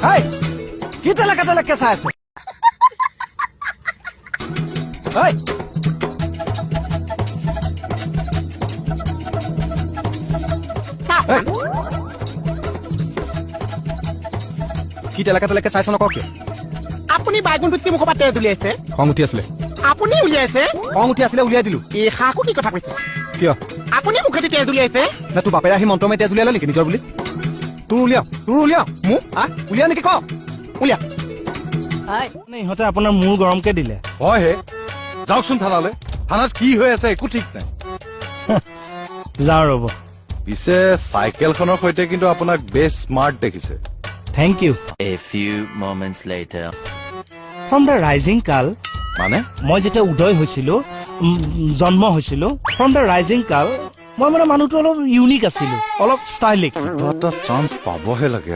হাই কি তেলেকে চাই আছো হাই কি তেলেকে চাইছ নক কিয় আপুনি বাইগুণটোত কি মুখৰ পৰা তেজ উলিয়াইছে খং উঠি আছিলে আপুনি উলিয়াইছে খং উঠি আছিলে উলিয়াই দিলো এই হাকো কি কথা কৈছে কিয় আপুনি মুখেদি তেজ উলিয়াইছে না তোৰ বাপেৰে আহি মন্ত্ৰ মাৰি তেজ উলিয়ালে নেকি নিজৰ বুলি তোৰ উলিয়া মোক উলিয়া নেকি ক উলিয়া ইহঁতে আপোনাৰ মূৰ গৰমকে দিলে হয় হে যাওকচোন থানালৈ থানাত কি হৈ আছে একো ঠিক নাই যাওঁ ৰ'ব পিছে চাইকেলখনৰ সৈতে কিন্তু আপোনাক বেছ স্মাৰ্ট দেখিছে thank you A few moments later. From the rising কাল মানে মই যেতিয়া উদয় হৈছিলো জন্ম হৈছিলো ফ্ৰম দ্য ৰাইজিং কাল মই মানে মানুহটো অলপ ইউনিক আছিলো অলপ ষ্টাইলিক কিবা এটা চান্স পাবহে লাগে